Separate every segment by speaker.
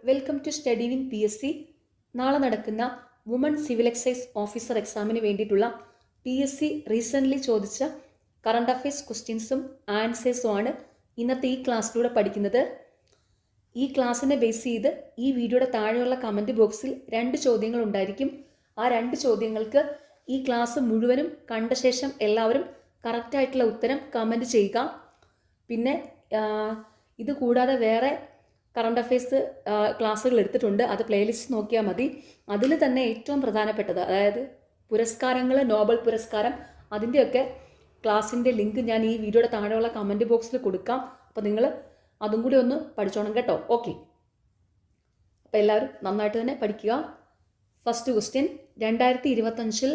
Speaker 1: Welcome to study win PSC. നാളെ നടക്കുന്ന woman civil excise officer എക്സാമിന് വേണ്ടിയിട്ടുള്ള PSC റീസെൻ്റ്ലി ചോദിച്ച കറണ്ട് അഫയേഴ്സ് ക്വസ്റ്റ്യൻസും ആൻസേഴ്സും ആണ് ഇന്നത്തെ ഈ ക്ലാസ്സിലൂടെ പഠിക്കുന്നത്. ഈ ക്ലാസ്സിനെ ബേസ് ചെയ്ത് ഈ വീഡിയോയുടെ താഴെയുള്ള കമൻറ്റ് ബോക്സിൽ 2 ചോദ്യങ്ങൾ ഉണ്ടായിരിക്കും. ആ 2 ചോദ്യങ്ങൾക്ക് ഈ ക്ലാസ് മുഴുവനും കണ്ട ശേഷം എല്ലാവരും കറക്റ്റായിട്ടുള്ള ഉത്തരം കമൻറ്റ് ചെയ്യുക. പിന്നെ ഇത് കൂടാതെ വേറെ കറണ്ട് അഫയേഴ്സ് ക്ലാസ്സുകൾ എടുത്തിട്ടുണ്ട്. അത് പ്ലേലിസ്റ്റ് നോക്കിയാൽ മതി. അതിൽ തന്നെ ഏറ്റവും പ്രധാനപ്പെട്ടത്, അതായത് പുരസ്കാരങ്ങൾ, നോബൽ പുരസ്കാരം, അതിൻ്റെയൊക്കെ ക്ലാസ്സിൻ്റെ ലിങ്ക് ഞാൻ ഈ വീഡിയോയുടെ താഴെയുള്ള കമൻറ്റ് ബോക്സിൽ കൊടുക്കാം. അപ്പോൾ നിങ്ങൾ അതും കൂടി ഒന്ന് പഠിച്ചോണം കേട്ടോ. ഓക്കെ, അപ്പോൾ എല്ലാവരും നന്നായിട്ട് തന്നെ പഠിക്കുക. First question, 2025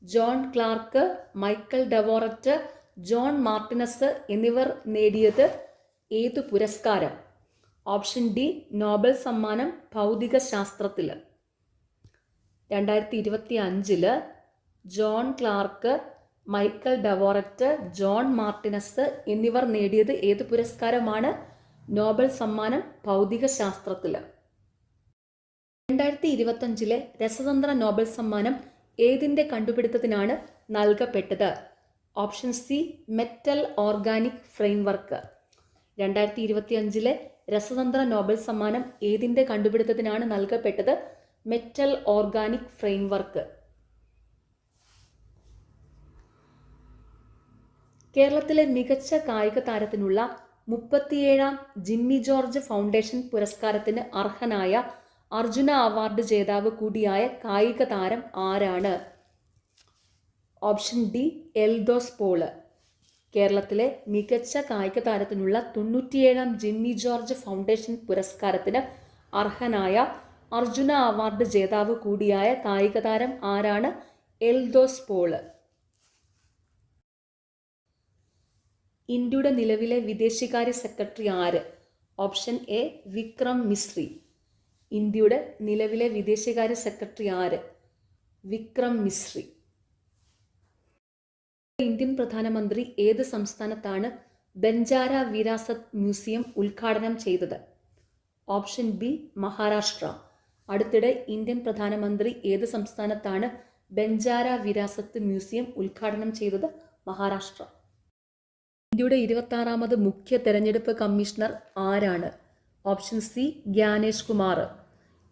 Speaker 1: John Clarke, Michel Devoret, John Martinis എന്നിവർ നേടിയത് ഏതു പുരസ്കാരം? ഓപ്ഷൻ ഡി, നോബൽ സമ്മാനം ഭൗതിക ശാസ്ത്രത്തിൽ. 2025 John Clarke, Michel Devoret, John Martinis എന്നിവർ നേടിയത് ഏത് പുരസ്കാരമാണ്? നോബൽ സമ്മാനം ഭൗതിക ശാസ്ത്രത്തിൽ. 2025 രസതന്ത്ര നോബൽ സമ്മാനം ഏതിൻ്റെ കണ്ടുപിടുത്തത്തിനാണ് നൽകപ്പെട്ടത്? Option C, metal organic framework. 2025 രസതന്ത്ര നോബൽ സമ്മാനം ഏതിൻ്റെ കണ്ടുപിടുത്തത്തിനാണ് നൽകപ്പെട്ടത്? Metal organic framework. കേരളത്തിലെ മികച്ച കായിക താരത്തിനുള്ള 37ാം ജിമ്മി ജോർജ് ഫൗണ്ടേഷൻ പുരസ്കാരത്തിന് അർഹനായ അർജുന അവാർഡ് ജേതാവ് കൂടിയായ കായിക താരം ആരാണ്? Option D, Eldhose Paul. കേരളത്തിലെ മികച്ച കായിക താരത്തിനുള്ള 97ാം ജിമ്മി ജോർജ് ഫൗണ്ടേഷൻ പുരസ്കാരത്തിന് അർഹനായ അർജുന അവാർഡ് ജേതാവ് കൂടിയായ കായിക താരം ആരാണ്? എൽദോസ് പോള്. ഇന്ത്യയുടെ നിലവിലെ വിദേശകാര്യ സെക്രട്ടറി ആര്? Option A, Vikram Misri. ഇന്ത്യയുടെ നിലവിലെ വിദേശകാര്യ സെക്രട്ടറി ആര്? വിക്രം മിശ്രി. ഇന്ത്യൻ പ്രധാനമന്ത്രി ഏത് സംസ്ഥാനത്താണ് ബഞ്ചാര വിരാസത്ത് മ്യൂസിയം ഉദ്ഘാടനം ചെയ്തത്? Option B, Maharashtra. അടുത്തിടെ ഇന്ത്യൻ പ്രധാനമന്ത്രി ഏത് സംസ്ഥാനത്താണ് ബഞ്ചാര വിരാസത്ത് മ്യൂസിയം ഉദ്ഘാടനം ചെയ്തത്? മഹാരാഷ്ട്ര. ഇന്ത്യയുടെ 26ാമത് മുഖ്യ തെരഞ്ഞെടുപ്പ് കമ്മീഷണർ ആരാണ്? Option C, Gyanesh Kumar.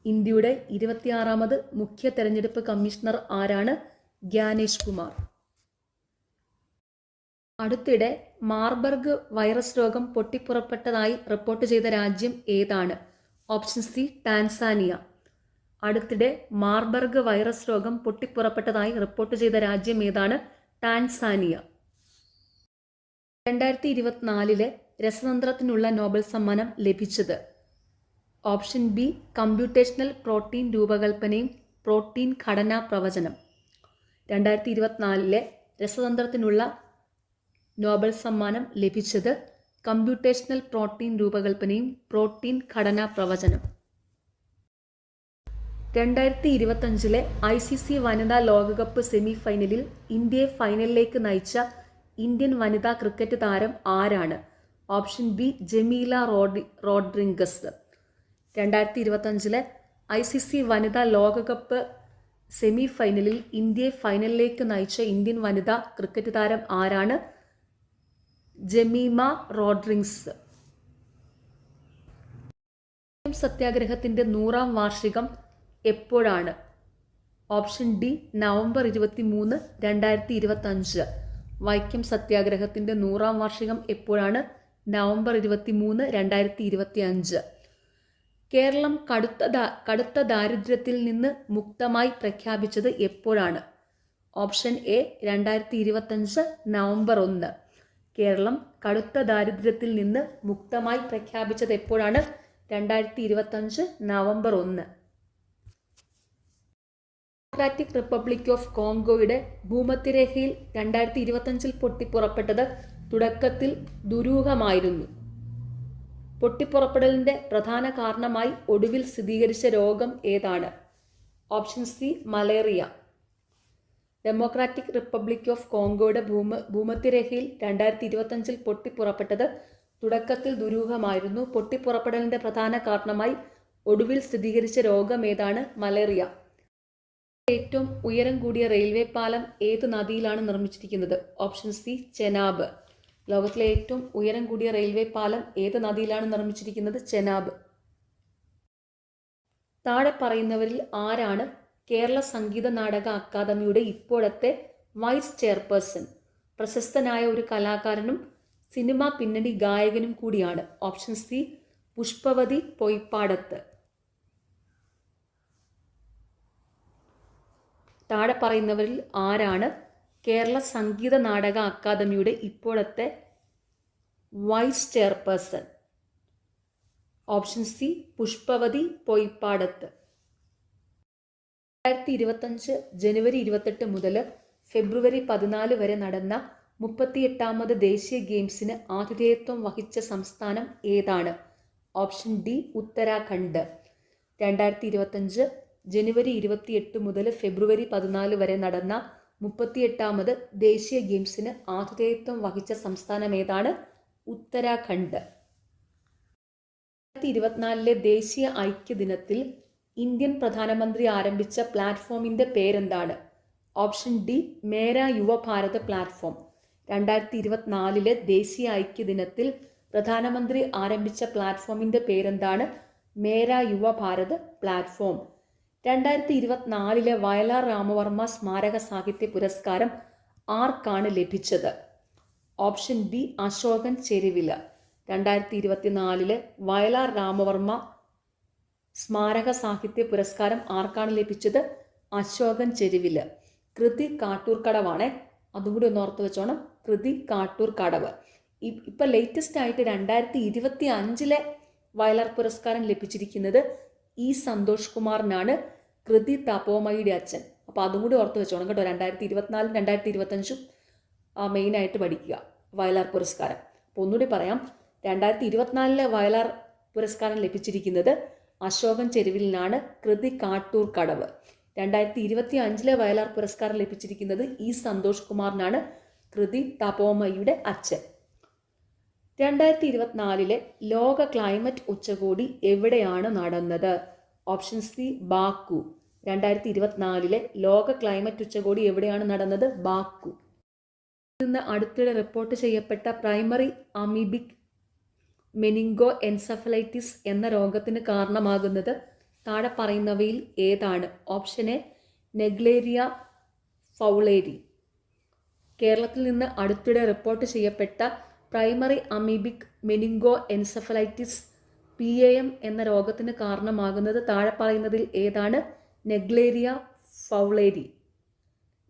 Speaker 1: ഇന്ത്യയുടെ 26ാമത് മുഖ്യ തെരഞ്ഞെടുപ്പ് കമ്മീഷണർ ആരാണ്? ഗ്യാനേഷ് കുമാർ. അടുത്തിടെ മാർബർഗ് വൈറസ് രോഗം പൊട്ടിപ്പുറപ്പെട്ടതായി റിപ്പോർട്ട് ചെയ്ത രാജ്യം ഏതാണ്? Option C, Tanzania. അടുത്തിടെ മാർബർഗ് വൈറസ് രോഗം പൊട്ടിപ്പുറപ്പെട്ടതായി റിപ്പോർട്ട് ചെയ്ത രാജ്യം ഏതാണ്? ടാൻസാനിയ. 2024 രസതന്ത്രത്തിനുള്ള നോബൽ സമ്മാനം ലഭിച്ചത്? ഓപ്ഷൻ ബി, കമ്പ്യൂട്ടേഷണൽ പ്രോട്ടീൻ രൂപകൽപ്പനയും പ്രോട്ടീൻ ഘടനാ പ്രവചനം. 2024 രസതന്ത്രത്തിനുള്ള നോബൽ സമ്മാനം ലഭിച്ചത് കമ്പ്യൂട്ടേഷണൽ പ്രോട്ടീൻ രൂപകൽപ്പനയും പ്രോട്ടീൻ ഘടനാ പ്രവചനം. 2025 ICC വനിതാ ലോകകപ്പ് സെമി ഫൈനലിൽ ഇന്ത്യയെ ഫൈനലിലേക്ക് നയിച്ച ഇന്ത്യൻ വനിതാ ക്രിക്കറ്റ് താരം ആരാണ്? Option B, Jemimah Rodrigues. 2025 ICC വനിതാ ലോകകപ്പ് സെമി ഫൈനലിൽ ഇന്ത്യയെ ഫൈനലിലേക്ക് നയിച്ച ഇന്ത്യൻ വനിതാ ക്രിക്കറ്റ് താരം ആരാണ്? ജമീമ റോഡ്രിഗ്സ്. സത്യാഗ്രഹത്തിന്റെ 100ാം വാർഷികം എപ്പോഴാണ്? Option D, November 23, 2025. വൈക്കം സത്യാഗ്രഹത്തിന്റെ 100ാം വാർഷികം എപ്പോഴാണ്? നവംബർ 23, 2025. കേരളം കടുത്ത ദാരിദ്ര്യത്തിൽ നിന്ന് മുക്തമായി പ്രഖ്യാപിച്ചത് എപ്പോഴാണ്? Option A, 2025 November 1. കേരളം കടുത്ത ദാരിദ്ര്യത്തിൽ നിന്ന് മുക്തമായി പ്രഖ്യാപിച്ചത് എപ്പോഴാണ്? 2025 നവംബർ 1. ഡെമോക്രാറ്റിക് റിപ്പബ്ലിക് ഓഫ് കോങ്കോയുടെ ഭൂമധ്യരേഖയിൽ 2025 പൊട്ടിപ്പുറപ്പെട്ടത് തുടക്കത്തിൽ ദുരൂഹമായിരുന്നു. പൊട്ടിപ്പുറപ്പെടലിന്റെ പ്രധാന കാരണമായി ഒടുവിൽ സ്ഥിരീകരിച്ച രോഗം ഏതാണ്? Option C, malaria. Democratic republic of കോങ്കോയുടെ ഭൂമധ്യരേഖയിൽ 2025 പൊട്ടിപ്പുറപ്പെട്ടത് തുടക്കത്തിൽ ദുരൂഹമായിരുന്നു. പൊട്ടിപ്പുറപ്പെടലിന്റെ പ്രധാന കാരണമായി ഒടുവിൽ സ്ഥിരീകരിച്ച രോഗം ഏതാണ്? മലേറിയ. ഏറ്റവും ഉയരം കൂടിയ റെയിൽവേ പാലം ഏത് നദിയിലാണ് നിർമ്മിച്ചിരിക്കുന്നത്? Option C Chenab. ലോകത്തിലെ ഏറ്റവും ഉയരം കൂടിയ റെയിൽവേ പാലം ഏത് നദിയിലാണ് നിർമ്മിച്ചിരിക്കുന്നത്? ചെനാബ്. താഴെ പറയുന്നവരിൽ ആരാണ് കേരള സംഗീത നാടക അക്കാദമിയുടെ ഇപ്പോഴത്തെ വൈസ് ചെയർപേഴ്സൺ? പ്രശസ്തനായ ഒരു കലാകാരനും സിനിമാ പിന്നണി ഗായകനും കൂടിയാണ്. Option C Pushpavathi Poypadath. താഴെ പറയുന്നവരിൽ ആരാണ് കേരള സംഗീത നാടക അക്കാദമിയുടെ ഇപ്പോഴത്തെ vice chairperson? Option C Pushpavathi Poypadath. 2025 ജനുവരി 28 മുതൽ ഫെബ്രുവരി 14 വരെ നടന്ന 38ാമത് ദേശീയ ഗെയിംസിന് ആതിഥേയത്വം വഹിച്ച സംസ്ഥാനം ഏതാണ്? Option D Uttarakhand. 2025 ജനുവരി 28 മുതൽ ഫെബ്രുവരി 14 വരെ നടന്ന 38ാമത് ദേശീയ ഗെയിംസിന് ആതിഥേയത്വം വഹിച്ച സംസ്ഥാനം ഏതാണ്? ഉത്തരാഖണ്ഡ്. 2024 ദേശീയ ഐക്യദിനത്തിൽ ഇന്ത്യൻ പ്രധാനമന്ത്രി ആരംഭിച്ച പ്ലാറ്റ്ഫോമിന്റെ പേരെന്താണ്? Option D Mera Yuvabharat platform. 2024 ദേശീയ ഐക്യദിനത്തിൽ പ്രധാനമന്ത്രി ആരംഭിച്ച പ്ലാറ്റ്ഫോമിന്റെ പേരെന്താണ്? മേരാ യുവഭാരത് പ്ലാറ്റ്ഫോം. 2024 വയലാർ രാമവർമ്മ സ്മാരക സാഹിത്യ പുരസ്കാരം ആർക്കാണ് ലഭിച്ചത്? Option B Ashokan Cheruvil. 2024 വയലാർ രാമവർമ്മ സ്മാരക സാഹിത്യ പുരസ്കാരം ആർക്കാണ് ലഭിച്ചത്? അശോകൻ ചെരുവില. കൃതി കാട്ടൂർക്കടവാണ്. അതും കൂടി ഒന്ന് ഓർത്ത് വെച്ചോണം. കൃതി കാട്ടൂർക്കടവ്. ഇപ്പം ലേറ്റസ്റ്റ് ആയിട്ട് 2025 വയലാർ പുരസ്കാരം ലഭിച്ചിരിക്കുന്നത് ഇ സന്തോഷ് കുമാറിനാണ്, കൃതി തപോമയുടെ അച്ഛൻ. അപ്പോൾ അതും കൂടി ഓർത്ത് വെച്ചോണം കേട്ടോ. 2024 2025 മെയിനായിട്ട് പഠിക്കുക വയലാർ പുരസ്കാരം. അപ്പോൾ ഒന്നുകൂടി പറയാം, 2024 വയലാർ പുരസ്കാരം ലഭിച്ചിരിക്കുന്നത് അശോകൻ ചെരുവിലിനാണ്, കൃതി കാട്ടൂർക്കടവ്. 2025 വയലാർ പുരസ്കാരം ലഭിച്ചിരിക്കുന്നത് ഇ സന്തോഷ് കുമാറിനാണ്, കൃതി തപോമയുടെ അച്ഛൻ. 2024 ലോക ക്ലൈമറ്റ് ഉച്ചകോടി എവിടെയാണ് നടന്നത്? Option C Baku. 2024 ലോക ക്ലൈമറ്റ് ഉച്ചകോടി എവിടെയാണ് നടന്നത്? ബാക്കു. നിന്ന് അടുത്തിടെ റിപ്പോർട്ട് ചെയ്യപ്പെട്ട പ്രൈമറി അമീബിക് മെനിങ്കോ എൻസഫലൈറ്റിസ് എന്ന രോഗത്തിന് കാരണമാകുന്നത് താഴെ പറയുന്നവയിൽ ഏതാണ്? Option A Naegleria fowleri. കേരളത്തിൽ നിന്ന് അടുത്തിടെ റിപ്പോർട്ട് ചെയ്യപ്പെട്ട primary amoebic meningo encephalitis PAM എന്ന രോഗത്തിന് കാരണമാകുന്നത് താഴെ പറയുന്നതിൽ ഏതാണ്? Naegleria fowleri.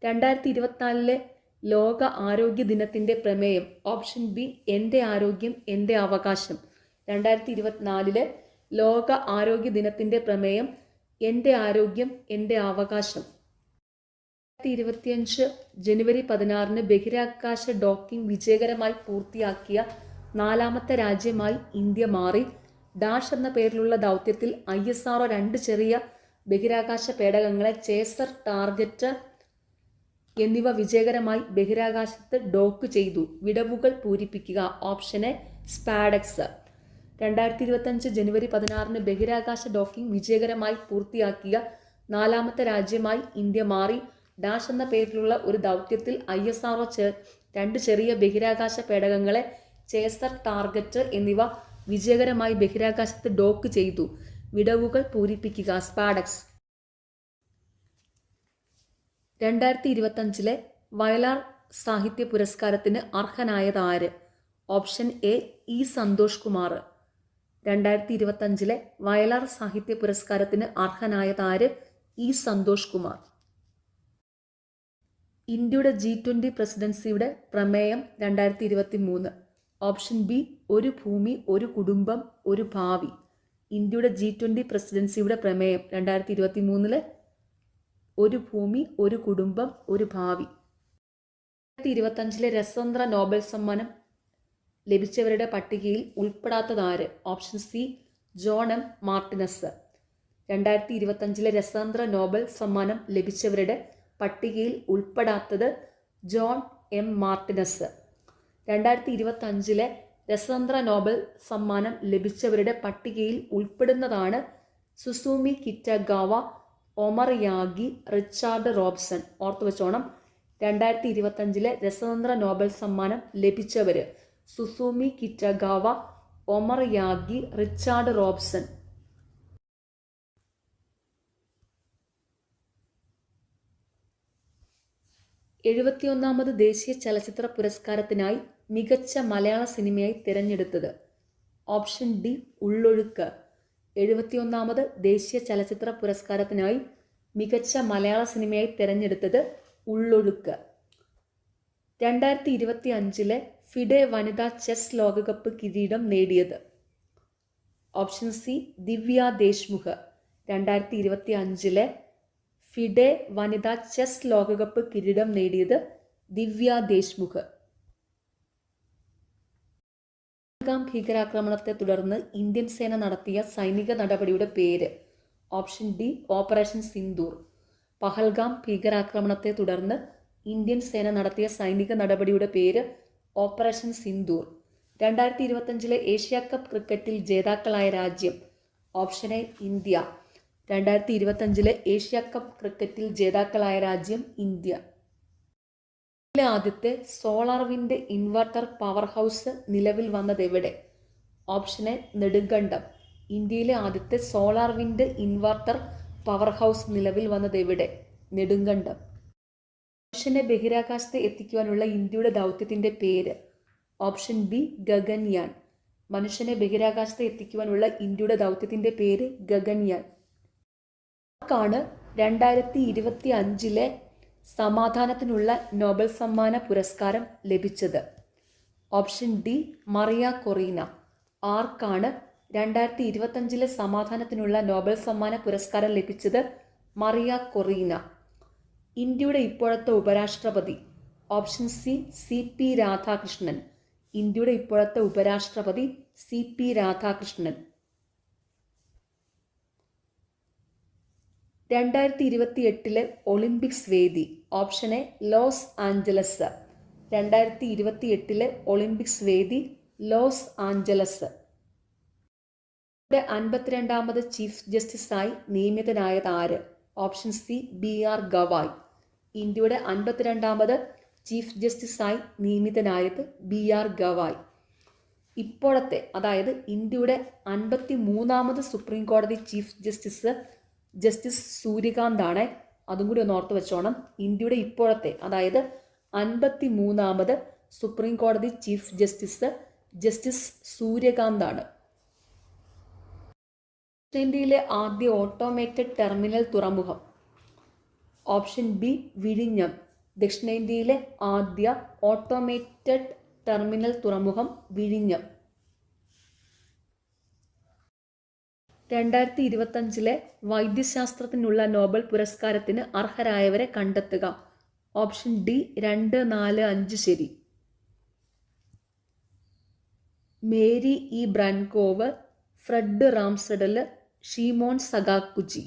Speaker 1: 2024 ലോക ആരോഗ്യ ദിനത്തിൻ്റെ പ്രമേയം ഓപ്ഷൻ ബി എൻ്റെ ആരോഗ്യം എൻ്റെ അവകാശം. 2024 ലോക ആരോഗ്യ ദിനത്തിൻ്റെ പ്രമേയം എൻ്റെ ആരോഗ്യം എൻ്റെ അവകാശം. 2025 ജനുവരി 16 ബഹിരാകാശ ഡോക്കിംഗ് വിജയകരമായി പൂർത്തിയാക്കിയ 4ാമത്തെ രാജ്യമായി ഇന്ത്യ മാറി. ഡാഷ് എന്ന പേരിലുള്ള ദൗത്യത്തിൽ ISRO 2 ചെറിയ ബഹിരാകാശ പേടകങ്ങളെ ചേസർ, ടാർഗറ്റ് എന്നിവ വിജയകരമായി ബഹിരാകാശത്ത് ഡോക്ക് ചെയ്തു. വിടവുകൾ പൂരിപ്പിക്കുക. Option A SpaDeX. 2025 ജനുവരി 16 ബഹിരാകാശ ഡോക്കിംഗ് വിജയകരമായി പൂർത്തിയാക്കിയ 4ാമത്തെ രാജ്യമായി ഇന്ത്യ മാറി. ഡാഷ് എന്ന പേരിലുള്ള ഒരു ദൗത്യത്തിൽ ISRO 2 ചെറിയ ബഹിരാകാശ പേടകങ്ങളെ ചേസർ, ടാർഗറ്റ് എന്നിവ വിജയകരമായി ബഹിരാകാശത്ത് ഡോക്ക് ചെയ്തു. വിടവുകൾ പൂരിപ്പിക്കുക. സ്പാഡക്സ്. 2025 വയലാർ സാഹിത്യ പുരസ്കാരത്തിന് അർഹനായത് ആര്? Option A E Santhosh Kumar. 2025 Vayalar സാഹിത്യ പുരസ്കാരത്തിന് അർഹനായത് ആര്? ഇ സന്തോഷ് കുമാർ. ഇന്ത്യയുടെ G20 പ്രസിഡൻസിയുടെ പ്രമേയം 2023. ഓപ്ഷൻ ബി ഒരു ഭൂമി ഒരു കുടുംബം ഒരു ഭാവി. ഇന്ത്യയുടെ G20 പ്രസിഡൻസിയുടെ പ്രമേയം 2023 ഒരു ഭൂമി ഒരു കുടുംബം ഒരു ഭാവി. 2025 രസതന്ത്ര നോബൽ സമ്മാനം ലഭിച്ചവരുടെ പട്ടികയിൽ ഉൾപ്പെടാത്തതാര്? Option C John M Martinis. 2025 രസതന്ത്ര നോബൽ സമ്മാനം ലഭിച്ചവരുടെ പട്ടികയിൽ ഉൾപ്പെടാത്തത് ജോൺ എം മാർട്ടിനസ്. 2025 രസതന്ത്ര നോബൽ സമ്മാനം ലഭിച്ചവരുടെ പട്ടികയിൽ ഉൾപ്പെടുന്നതാണ് Susumu Kitagawa, Omar Yaghi, Richard Robson. ഓർത്തു വെച്ചോണം. 2025 രസതന്ത്ര നോബൽ സമ്മാനം ലഭിച്ചവർ Susumu Kitagawa, Omar Yaghi, Richard Robson. 71ാമത് ദേശീയ ചലച്ചിത്ര പുരസ്കാരത്തിനായി മികച്ച മലയാള സിനിമയായി തിരഞ്ഞെടുത്തത്. Option D Ullozhukku. 71ാമത് ദേശീയ ചലച്ചിത്ര പുരസ്കാരത്തിനായി മികച്ച മലയാള സിനിമയായി തിരഞ്ഞെടുത്തത് ഉള്ളൊഴുക്ക്. 2025 ഫിഡെ വനിതാ ചെസ് ലോകകപ്പ് കിരീടം നേടിയത്. ഓപ്ഷൻ സി ദിവ്യ ദേശ്മുഖ്. 2025 ഫിഡെ വനിതാ ചെസ് ലോകകപ്പ് കിരീടം നേടിയത് ദിവ്യ ദേശ്മുഖ്. പഹൽഗാം ഭീകരാക്രമണത്തെ തുടർന്ന് ഇന്ത്യൻ സേന നടത്തിയ സൈനിക നടപടിയുടെ പേര്. Option D operation Sindoor. Pahalgam ഭീകരാക്രമണത്തെ തുടർന്ന് ഇന്ത്യൻ സേന നടത്തിയ സൈനിക നടപടിയുടെ പേര് ഓപ്പറേഷൻ സിന്ദൂർ. 2025 ഏഷ്യ കപ്പ് ക്രിക്കറ്റിൽ ജേതാക്കളായ രാജ്യം. Option A India. 2025 Asia cup ക്രിക്കറ്റിൽ ജേതാക്കളായ രാജ്യം ഇന്ത്യ. ഇന്ത്യയിലെ ആദ്യത്തെ solar wind inverter power house നിലവിൽ വന്നതെവിടെ? Option A Nedumkandam. ഇന്ത്യയിലെ ആദ്യത്തെ solar wind inverter power house നിലവിൽ വന്നതെവിടെ? നെടുങ്കണ്ടം. മനുഷ്യനെ ബഹിരാകാശത്ത് എത്തിക്കുവാനുള്ള ഇന്ത്യയുടെ ദൗത്യത്തിൻ്റെ പേര്. Option B Gaganyaan. മനുഷ്യനെ ബഹിരാകാശത്ത് എത്തിക്കുവാനുള്ള ഇന്ത്യയുടെ ദൗത്യത്തിൻ്റെ പേര് ഗഗൻയാൻ. ആർക്കാണ് 2025 സമാധാനത്തിനുള്ള നോബൽ സമ്മാന പുരസ്കാരം ലഭിച്ചത്? Option D Maria Corina. ആർക്കാണ് 2025 സമാധാനത്തിനുള്ള നോബൽ സമ്മാന പുരസ്കാരം ലഭിച്ചത്? Maria Corina. ഇന്ത്യയുടെ ഇപ്പോഴത്തെ ഉപരാഷ്ട്രപതി. Option C C P Radhakrishnan. ഇന്ത്യയുടെ ഇപ്പോഴത്തെ ഉപരാഷ്ട്രപതി സി പി രാധാകൃഷ്ണൻ. 2028 ഒളിമ്പിക്സ് വേദി. Option A Los Angeles. 2028 Olympics വേദി ലോസ് ആഞ്ചലസ്. 52ാമത് ചീഫ് ജസ്റ്റിസായി നിയമിതനായത് ആര്? Option C B R Gavai. ഇന്ത്യയുടെ 52ാമത് ചീഫ് ജസ്റ്റിസായി നിയമിതനായത് ബി ആർ ഗവായ്. ഇപ്പോഴത്തെ, അതായത് ഇന്ത്യയുടെ 53ാമത് സുപ്രീം കോടതി ചീഫ് ജസ്റ്റിസ് സൂര്യകാന്താണ്. അതും കൂടി ഒന്ന് ഓർത്ത് വെച്ചോണം. ഇന്ത്യയുടെ ഇപ്പോഴത്തെ, അതായത് 53ാമത് സുപ്രീം കോടതി ചീഫ് ജസ്റ്റിസ് സൂര്യകാന്താണ്. ദക്ഷിണേന്ത്യയിലെ ആദ്യ ഓട്ടോമേറ്റഡ് ടെർമിനൽ തുറമുഖം. ഓപ്ഷൻ ബി വിഴിഞ്ഞം. ദക്ഷിണേന്ത്യയിലെ ആദ്യ ഓട്ടോമേറ്റഡ് ടെർമിനൽ തുറമുഖം വിഴിഞ്ഞം. 2025 വൈദ്യശാസ്ത്രത്തിനുള്ള നോബൽ പുരസ്കാരത്തിന് അർഹരായവരെ കണ്ടെത്തുക. ഓപ്ഷൻ ഡി 2, 4, 5 ശരി. Mary E Brunkow, Fred Ramsdell, Shimon Sakaguchi.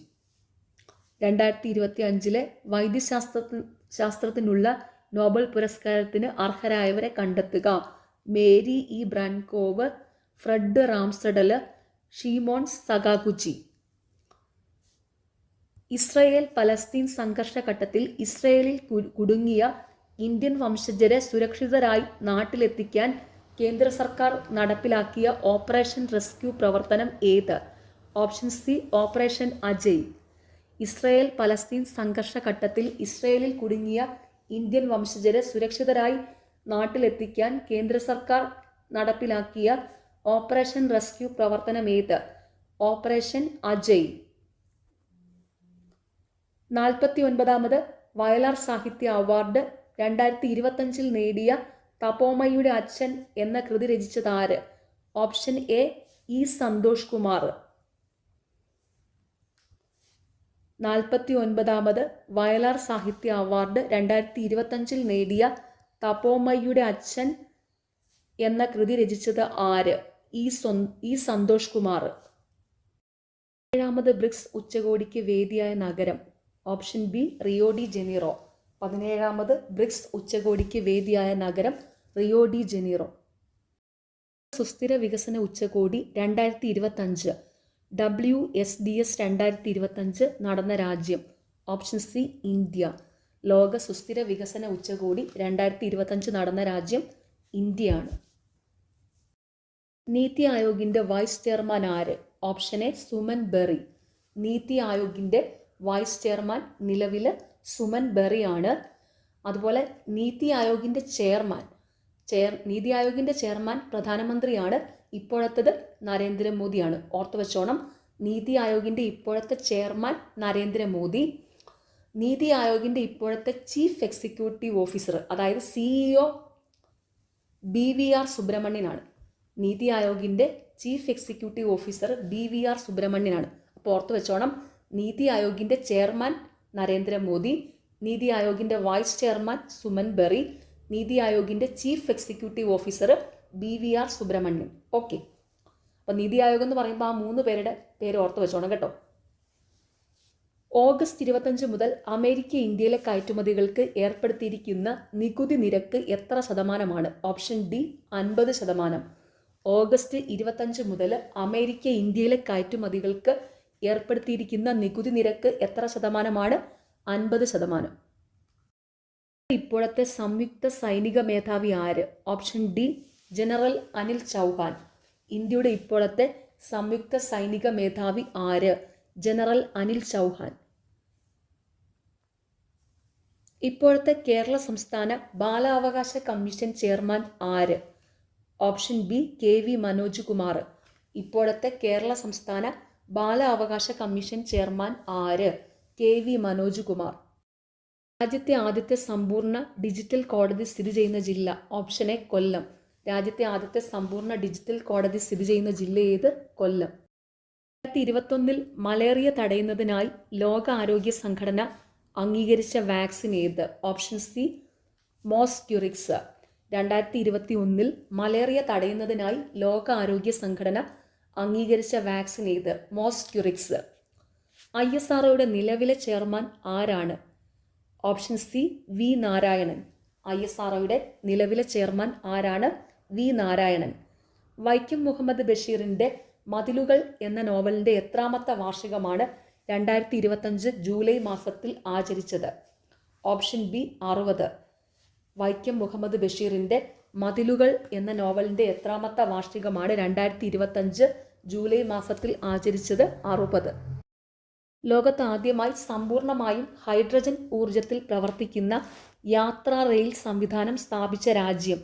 Speaker 1: 2025 വൈദ്യശാസ്ത്രത്തിനുള്ള നോബൽ പുരസ്കാരത്തിന് അർഹരായവരെ കണ്ടെത്തുക. Mary E Brunkow, Fred Ramsdell, Shimon Sakaguchi. Israel Palestine സംഘർഷഘട്ടത്തിൽ ഇസ്രയേലിൽ കുടുങ്ങിയ ഇന്ത്യൻ വംശജരെ സുരക്ഷിതരായി നാട്ടിലെത്തിക്കാൻ കേന്ദ്ര സർക്കാർ നടപ്പിലാക്കിയ ഓപ്പറേഷൻ റെസ്ക്യൂ പ്രവർത്തനം ഏത്? Option C operation Ajay. Israel Palestine സംഘർഷഘട്ടത്തിൽ ഇസ്രയേലിൽ കുടുങ്ങിയ ഇന്ത്യൻ വംശജരെ സുരക്ഷിതരായി നാട്ടിലെത്തിക്കാൻ കേന്ദ്ര സർക്കാർ നടപ്പിലാക്കിയ ഓപ്പറേഷൻ റെസ്ക്യൂ പ്രവർത്തനം ഏത്? ഓപ്പറേഷൻ അജയ്. 49ാമത് വയലാർ സാഹിത്യ അവാർഡ് 2025 നേടിയ തപോമയുടെ അച്ഛൻ എന്ന കൃതി രചിച്ചത് ആര്? Option A E Santhosh Kumar. 49ാമത് വയലാർ സാഹിത്യ അവാർഡ് 2025 നേടിയ തപോമയുടെ അച്ഛൻ എന്ന കൃതി രചിച്ചത് ആര്? ഇ സന്തോഷ് കുമാർ. 17ാമത് ബ്രിക്സ് ഉച്ചകോടിക്ക് വേദിയായ നഗരം. Option B Rio de Janeiro. 17ാമത് ബ്രിക്സ് ഉച്ചകോടിക്ക് വേദിയായ നഗരം റിയോ ഡി ജനീറോ. സുസ്ഥിര വികസന ഉച്ചകോടി 2025 WSDS 2025 നടന്ന രാജ്യം? Option C India. ലോക സുസ്ഥിര വികസന ഉച്ചകോടി 2025 നടന്ന രാജ്യം ഇന്ത്യയാണ്. നീതി ആയോഗിൻ്റെ വൈസ് ചെയർമാൻ ആര്? Option A Suman Bery. നീതി ആയോഗിൻ്റെ വൈസ് ചെയർമാൻ നിലവിൽ സുമൻ ബെറി ആണ്. അതുപോലെ നീതി ആയോഗിൻ്റെ ചെയർമാൻ പ്രധാനമന്ത്രിയാണ്. ഇപ്പോഴത്തത് നരേന്ദ്രമോദിയാണ്. ഓർത്തു വെച്ചോണം, നീതി ആയോഗിൻ്റെ ഇപ്പോഴത്തെ ചെയർമാൻ നരേന്ദ്രമോദി. നീതി ആയോഗിൻ്റെ ഇപ്പോഴത്തെ ചീഫ് എക്സിക്യൂട്ടീവ് ഓഫീസർ അതായത് CEO BVR സുബ്രഹ്മണ്യനാണ്. നീതി ആയോഗിൻ്റെ ചീഫ് എക്സിക്യൂട്ടീവ് ഓഫീസർ BVR സുബ്രഹ്മണ്യനാണ്. അപ്പോൾ ഓർത്തു വെച്ചോണം, നീതി ആയോഗിൻ്റെ ചെയർമാൻ നരേന്ദ്രമോദി, നീതി ആയോഗിൻ്റെ വൈസ് ചെയർമാൻ സുമൻ ബെറി, നീതി ആയോഗിൻ്റെ ചീഫ് എക്സിക്യൂട്ടീവ് ഓഫീസർ BVR സുബ്രഹ്മണ്യൻ. ഓക്കെ, അപ്പോൾ നീതി ആയോഗ് എന്ന് പറയുമ്പോൾ ആ 3 പേരുടെ പേര് ഓർത്ത് വെച്ചോണം കേട്ടോ. ഓഗസ്റ്റ് 25 മുതൽ അമേരിക്ക ഇന്ത്യയിലെ കയറ്റുമതികൾക്ക് ഏർപ്പെടുത്തിയിരിക്കുന്ന നികുതി നിരക്ക് എത്ര ശതമാനമാണ്? Option D 50%. ഓഗസ്റ്റ് 25 മുതൽ അമേരിക്ക ഇന്ത്യയിലെ കയറ്റുമതികൾക്ക് ഏർപ്പെടുത്തിയിരിക്കുന്ന നികുതി നിരക്ക് എത്ര ശതമാനമാണ്? 50%. ഇപ്പോഴത്തെ സംയുക്ത സൈനിക മേധാവി ആര്? Option D general Anil Chauhan. ഇന്ത്യയുടെ ഇപ്പോഴത്തെ സംയുക്ത സൈനിക മേധാവി ആര്? ജനറൽ അനിൽ ചൗഹാൻ. ഇപ്പോഴത്തെ കേരള സംസ്ഥാന ബാലാവകാശ കമ്മീഷൻ ചെയർമാൻ ആര്? Option B KV Manoj Kumar. ഇപ്പോഴത്തെ കേരള സംസ്ഥാന ബാലാവകാശ കമ്മീഷൻ ചെയർമാൻ ആര്? KV മനോജ് കുമാർ. രാജ്യത്തെ ആദ്യത്തെ സമ്പൂർണ്ണ ഡിജിറ്റൽ കോടതി സ്ഥിതി ചെയ്യുന്ന ജില്ല? Option A Kollam. രാജ്യത്തെ ആദ്യത്തെ സമ്പൂർണ്ണ ഡിജിറ്റൽ കോടതി സ്ഥിതി ചെയ്യുന്ന ജില്ല ഏത്? കൊല്ലം. 2021 മലേറിയ തടയുന്നതിനായി ലോകാരോഗ്യ സംഘടന അംഗീകരിച്ച വാക്സിൻ ഏത്? Option C മോസ്ക്യുറിക്സ്. 2021 മലേറിയ തടയുന്നതിനായി ലോകാരോഗ്യ സംഘടന അംഗീകരിച്ച വാക്സിൻ ഏത്? മോസ്ക്യുറിക്സ്. ISROയുടെ നിലവിലെ ചെയർമാൻ ആരാണ്? Option C V Narayanan. ISROയുടെ നിലവിലെ ചെയർമാൻ ആരാണ്? വി നാരായണൻ. വൈക്കം മുഹമ്മദ് ബഷീറിൻ്റെ മതിലുകൾ എന്ന നോവലിൻ്റെ എത്രാമത്തെ വാർഷികമാണ് 2025 ജൂലൈ മാസത്തിൽ ആചരിച്ചത്? Option B 60. വൈക്കം മുഹമ്മദ് ബഷീറിൻ്റെ മതിലുകൾ എന്ന നോവലിൻ്റെ എത്രാമത്തെ വാർഷികമാണ് 2025 ജൂലൈ മാസത്തിൽ ആചരിച്ചത്? 60. ലോകത്ത് ആദ്യമായി സമ്പൂർണ്ണമായും ഹൈഡ്രജൻ ഊർജത്തിൽ പ്രവർത്തിക്കുന്ന യാത്രാ റെയിൽ സംവിധാനം സ്ഥാപിച്ച രാജ്യം?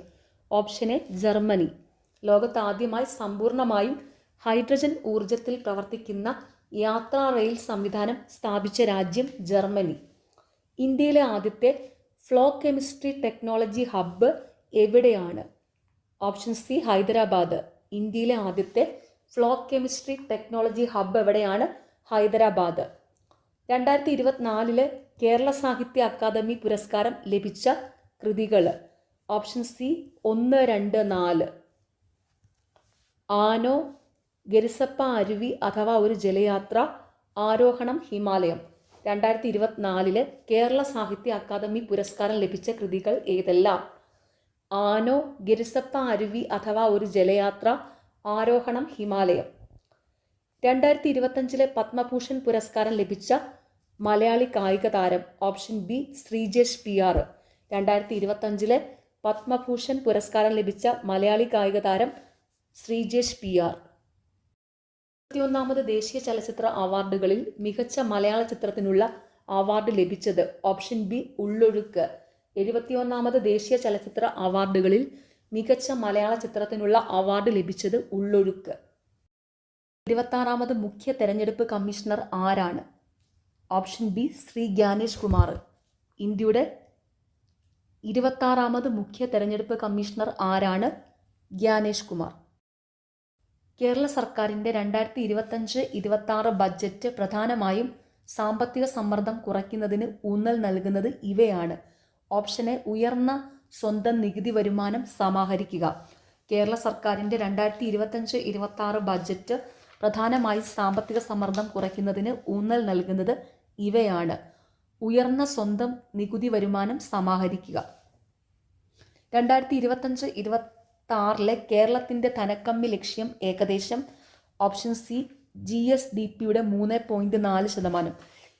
Speaker 1: Option A Germany. ലോകത്ത് ആദ്യമായി സമ്പൂർണ്ണമായും ഹൈഡ്രജൻ ഊർജത്തിൽ പ്രവർത്തിക്കുന്ന യാത്രാ റെയിൽ സംവിധാനം സ്ഥാപിച്ച രാജ്യം ജർമ്മനി. ഇന്ത്യയിലെ ആദ്യത്തെ ഫ്ലോ കെമിസ്ട്രി ടെക്നോളജി ഹബ്ബ് എവിടെയാണ്? Option C Hyderabad. ഇന്ത്യയിലെ ആദ്യത്തെ ഫ്ലോ കെമിസ്ട്രി ടെക്നോളജി ഹബ്ബ് എവിടെയാണ്? ഹൈദരാബാദ്. 2024 കേരള സാഹിത്യ അക്കാദമി പുരസ്കാരം ലഭിച്ച കൃതികൾ? Option C 1, 2, 4. ആനോ, ഗരിസപ്പ അരുവി അഥവാ ഒരു ജലയാത്ര, ആരോഹണം, ഹിമാലയം. 2024 കേരള സാഹിത്യ അക്കാദമി പുരസ്കാരം ലഭിച്ച കൃതികൾ ഏതെല്ലാം? ആനോ, ഗരിസപ്പ അരുവി അഥവാ ഒരു ജലയാത്ര, ആരോഹണം, ഹിമാലയം. 2025 പത്മഭൂഷൺ പുരസ്കാരം ലഭിച്ച മലയാളി കായിക താരം? Option B Sreejesh PR. 2025 Padma Bhushan പുരസ്കാരം ലഭിച്ച മലയാളി കായിക താരം ശ്രീജേഷ് PR. 21ാമത് ദേശീയ ചലച്ചിത്ര അവാർഡുകളിൽ മികച്ച മലയാള ചിത്രത്തിനുള്ള അവാർഡ് ലഭിച്ചത്? Option B Ullozhukku. 71ാമത് ദേശീയ ചലച്ചിത്ര അവാർഡുകളിൽ മികച്ച മലയാള ചിത്രത്തിനുള്ള അവാർഡ് ലഭിച്ചത് ഉള്ളൊഴുക്ക്. 26ാമത് മുഖ്യ തെരഞ്ഞെടുപ്പ് കമ്മീഷണർ ആരാണ്? Option B Shri Gyanesh Kumar. ഇന്ത്യയുടെ 26ാമത് മുഖ്യ തെരഞ്ഞെടുപ്പ് കമ്മീഷണർ ആരാണ്? ഗ്യാനേഷ് കുമാർ. കേരള സർക്കാരിൻ്റെ 2025-26 ബഡ്ജറ്റ് പ്രധാനമായും സാമ്പത്തിക സമ്മർദ്ദം കുറയ്ക്കുന്നതിന് ഊന്നൽ നൽകുന്നത് ഇവയാണ്. ഓപ്ഷൻ എ ഉയർന്ന സ്വന്തം നികുതി വരുമാനം സമാഹരിക്കുക. കേരള സർക്കാരിൻ്റെ 2025-26 ബഡ്ജറ്റ് പ്രധാനമായും സാമ്പത്തിക സമ്മർദ്ദം കുറയ്ക്കുന്നതിന് ഊന്നൽ നൽകുന്നത് ഇവയാണ്. ഉയർന്ന സ്വന്തം നികുതി വരുമാനം സമാഹരിക്കുക. 2025-26 കേരളത്തിൻ്റെ ധനക്കമ്മി ലക്ഷ്യം ഏകദേശം? Option C GSDPയുടെ 3.4%.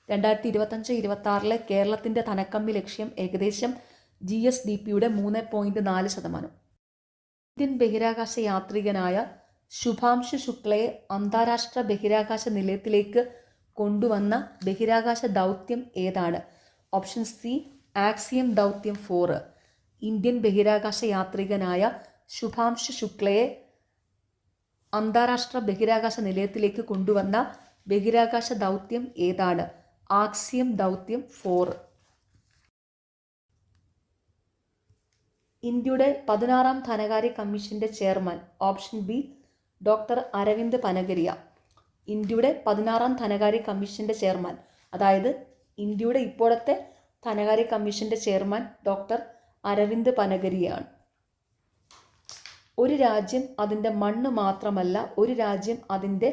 Speaker 1: 2025-26 കേരളത്തിൻ്റെ ധനക്കമ്മി ലക്ഷ്യം ഏകദേശം GSDPയുടെ 3.4%. ഇന്ത്യൻ ബഹിരാകാശ യാത്രികനായ ശുഭാംശു ശുക്ലയെ അന്താരാഷ്ട്ര ബഹിരാകാശ നിലയത്തിലേക്ക് കൊണ്ടുവന്ന ബഹിരാകാശ ദൗത്യം ഏതാണ്? ഓപ്ഷൻ സി ആക്സിയം ദൗത്യം 4. ഇന്ത്യൻ ബഹിരാകാശ യാത്രികനായ ശുഭാംശു ശുക്ലയെ അന്താരാഷ്ട്ര ബഹിരാകാശ നിലയത്തിലേക്ക് കൊണ്ടുവന്ന ബഹിരാകാശ ദൗത്യം ഏതാണ്? ആക്സിയം ദൗത്യം 4. ഇന്ത്യയുടെ 16ാം ധനകാര്യ കമ്മീഷന്റെ chairman. Option B doctor Arvind Panagariya. ഇന്ത്യയുടെ 16ാം ധനകാര്യ കമ്മീഷന്റെ ചെയർമാൻ, അതായത് ഇന്ത്യയുടെ ഇപ്പോഴത്തെ ധനകാര്യ കമ്മീഷന്റെ ചെയർമാൻ ഡോക്ടർ അരവിന്ദ് പനഗരിയാണ്. ഒരു രാജ്യം അതിൻ്റെ മണ്ണ് മാത്രമല്ല, ഒരു രാജ്യം അതിൻ്റെ